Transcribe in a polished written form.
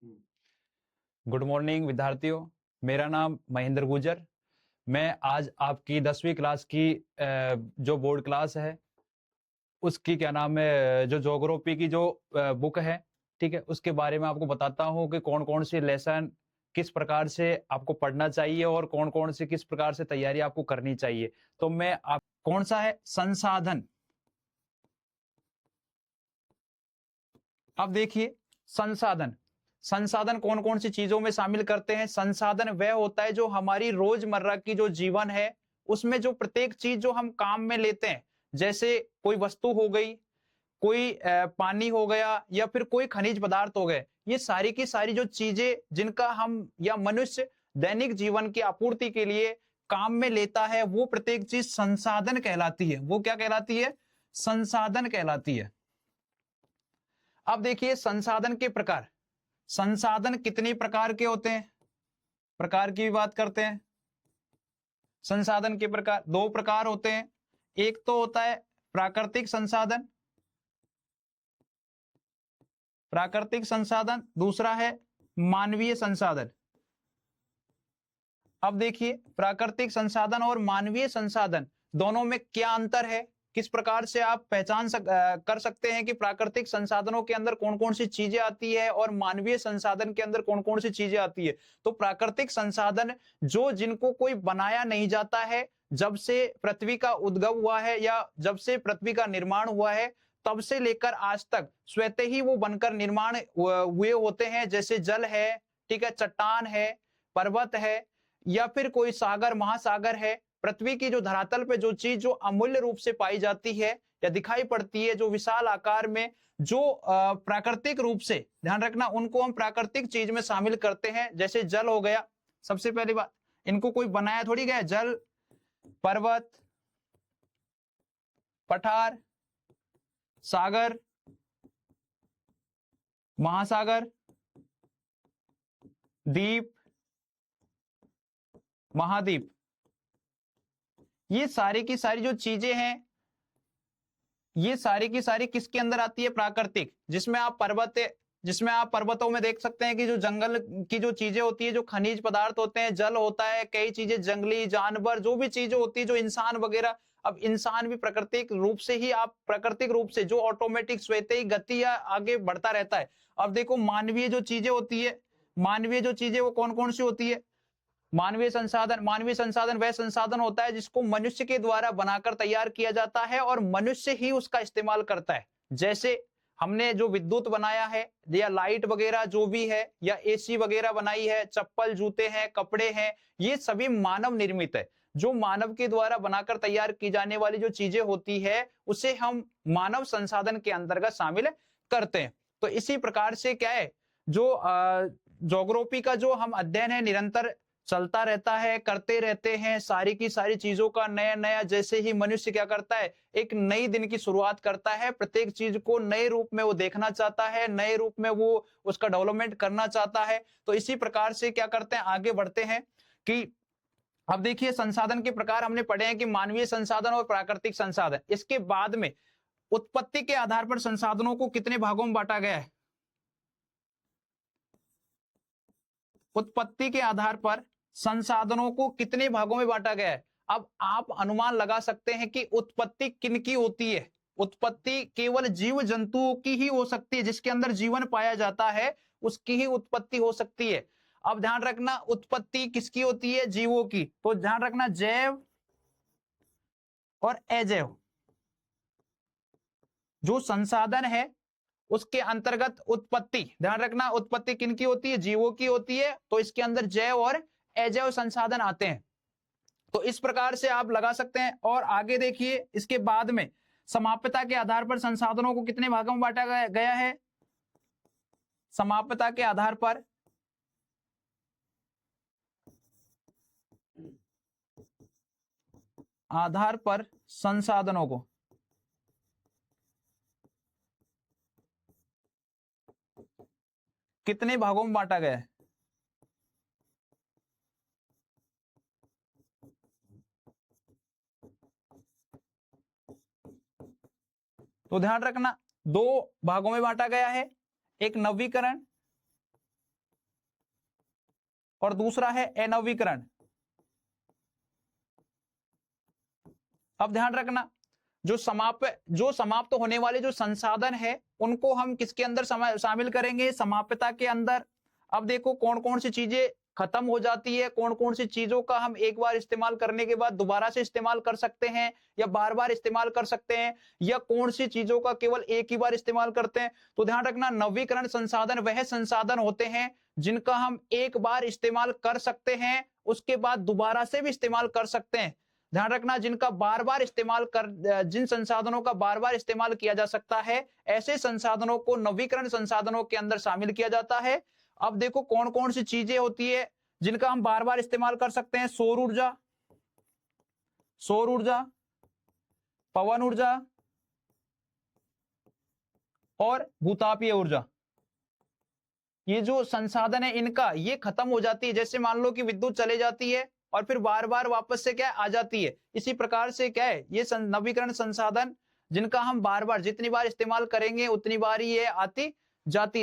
Good morning विद्यार्थियों। मेरा नाम महेंद्र गुजर। मैं आज आपकी 10वीं क्लास की जो बोर्ड क्लास है उसकी क्या नाम है, जो ज्योग्राफी की जो बुक है, ठीक है, उसके बारे में आपको बताता हूँ कि कौन कौन सी लेसन किस प्रकार से आपको पढ़ना चाहिए और कौन कौन सी किस प्रकार से तैयारी आपको करनी चाहिए। तो मैं आप कौन सा है संसाधन। अब देखिए, संसाधन संसाधन कौन कौन सी चीजों में शामिल करते हैं। संसाधन वह होता है जो हमारी रोजमर्रा की जो जीवन है उसमें जो प्रत्येक चीज जो हम काम में लेते हैं, जैसे कोई वस्तु हो गई, कोई पानी हो गया या फिर कोई खनिज पदार्थ हो गए, ये सारी की सारी जो चीजें जिनका हम या मनुष्य दैनिक जीवन की आपूर्ति के लिए काम में लेता है, वो प्रत्येक चीज संसाधन कहलाती है। वो क्या कहलाती है? संसाधन कहलाती है। अब देखिए संसाधन के प्रकार। संसाधन कितनी प्रकार के होते हैं? प्रकार की भी बात करते हैं। संसाधन के प्रकार दो प्रकार होते हैं। एक तो होता है प्राकृतिक संसाधन, प्राकृतिक संसाधन, दूसरा है मानवीय संसाधन। अब देखिए प्राकृतिक संसाधन और मानवीय संसाधन दोनों में क्या अंतर है, किस प्रकार से आप पहचान कर सकते हैं कि प्राकृतिक संसाधनों के अंदर कौन कौन सी चीजें आती है और मानवीय संसाधन के अंदर कौन कौन सी चीजें आती है। तो प्राकृतिक संसाधन जो जिनको कोई बनाया नहीं जाता है, जब से पृथ्वी का उद्गम हुआ है या जब से पृथ्वी का निर्माण हुआ है तब से लेकर आज तक स्वतः ही वो बनकर निर्माण हुए होते हैं, जैसे जल है, ठीक है, चट्टान है, पर्वत है या फिर कोई सागर महासागर है। पृथ्वी की जो धरातल पे जो चीज जो अमूल्य रूप से पाई जाती है या दिखाई पड़ती है, जो विशाल आकार में, जो प्राकृतिक रूप से, ध्यान रखना, उनको हम प्राकृतिक चीज में शामिल करते हैं। जैसे जल हो गया, सबसे पहली बात, इनको कोई बनाया थोड़ी गया। जल, पर्वत, पठार, सागर, महासागर, द्वीप, महाद्वीप, ये सारी की सारी जो चीजें हैं, ये सारी की सारी किसके अंदर आती है? प्राकृतिक। जिसमें आप पर्वतों में देख सकते हैं कि जो जंगल की जो चीजें होती है, जो खनिज पदार्थ होते हैं, जल होता है, कई चीजें, जंगली जानवर, जो भी चीजें होती है, जो इंसान वगैरह। अब इंसान भी प्राकृतिक रूप से ही, आप प्राकृतिक रूप से जो ऑटोमेटिक स्वतः ही गति या आगे बढ़ता रहता है। अब देखो मानवीय जो चीजें होती है, मानवीय जो चीजें वो कौन कौन सी होती है? मानवीय संसाधन वह संसाधन होता है जिसको मनुष्य के द्वारा बनाकर तैयार किया जाता है और मनुष्य ही उसका इस्तेमाल करता है। जैसे हमने जो विद्युत बनाया है या लाइट वगैरह जो भी है या एसी वगैरह बनाई है, चप्पल, जूते हैं, कपड़े हैं, ये सभी मानव निर्मित है। जो मानव के द्वारा बनाकर तैयार की जाने वाली जो चीजें होती है उसे हम मानव संसाधन के अंतर्गत शामिल करते हैं। तो इसी प्रकार से क्या है, जो ज्योग्राफी का जो हम अध्ययन है निरंतर चलता रहता है, करते रहते हैं। सारी की सारी चीजों का नया नया, जैसे ही मनुष्य क्या करता है, एक नई दिन की शुरुआत करता है, प्रत्येक चीज को नए रूप में वो देखना चाहता है, नए रूप में वो उसका डेवलपमेंट करना चाहता है। तो इसी प्रकार से क्या करते हैं, आगे बढ़ते हैं कि अब देखिए संसाधन के प्रकार हमने पढ़े हैं कि मानवीय संसाधन और प्राकृतिक संसाधन। इसके बाद में उत्पत्ति के आधार पर संसाधनों को कितने भागों में बांटा गया है? उत्पत्ति के आधार पर संसाधनों को कितने भागों में बांटा गया है? अब आप अनुमान लगा सकते हैं कि उत्पत्ति किनकी होती है। उत्पत्ति केवल जीव जंतुओं की ही हो सकती है, जिसके अंदर जीवन पाया जाता है उसकी ही उत्पत्ति हो सकती है। अब ध्यान रखना, उत्पत्ति किसकी होती है? जीवों की। तो ध्यान रखना, जैव और अजैव जो संसाधन है उसके अंतर्गत उत्पत्ति, ध्यान रखना, उत्पत्ति किनकी होती है? जीवों की होती है। तो इसके अंदर जैव और अजैव संसाधन आते हैं। तो इस प्रकार से आप लगा सकते हैं। और आगे देखिए, इसके बाद में समाप्यता के आधार पर संसाधनों को कितने भागों में बांटा गया है? समाप्यता के आधार पर संसाधनों को कितने भागों में बांटा गया है? तो ध्यान रखना, दो भागों में बांटा गया है, एक नवीकरण और दूसरा है अनवीकरण। अब ध्यान रखना, जो समाप्त होने वाले जो संसाधन है उनको हम किसके अंदर शामिल करेंगे, समाप्यता के अंदर। अब देखो कौन कौन सी चीजें खत्म हो जाती है, कौन कौन सी चीजों का हम एक बार इस्तेमाल करने के बाद दोबारा से इस्तेमाल कर सकते हैं या बार बार इस्तेमाल कर सकते हैं, या कौन सी चीजों का केवल एक ही बार इस्तेमाल करते हैं। तो ध्यान रखना, नवीकरण संसाधन वह संसाधन होते हैं जिनका हम एक बार इस्तेमाल कर सकते हैं, उसके बाद दोबारा से भी इस्तेमाल कर सकते हैं। ध्यान रखना, जिन संसाधनों का बार बार इस्तेमाल किया जा सकता है, ऐसे संसाधनों को नवीकरण संसाधनों के अंदर शामिल किया जाता है। अब देखो कौन कौन सी चीजें होती है जिनका हम बार बार इस्तेमाल कर सकते हैं। सौर ऊर्जा, पवन ऊर्जा और भूतापीय ऊर्जा। ये जो संसाधन है इनका ये खत्म हो जाती है, जैसे मान लो कि विद्युत चले जाती है और फिर बार बार वापस से क्या आ जाती है, इसी प्रकार से क्या है ये नवीकरण संसाधन जिनका हम बार बार जितनी बार इस्तेमाल करेंगे उतनी बार ही ये आती जाती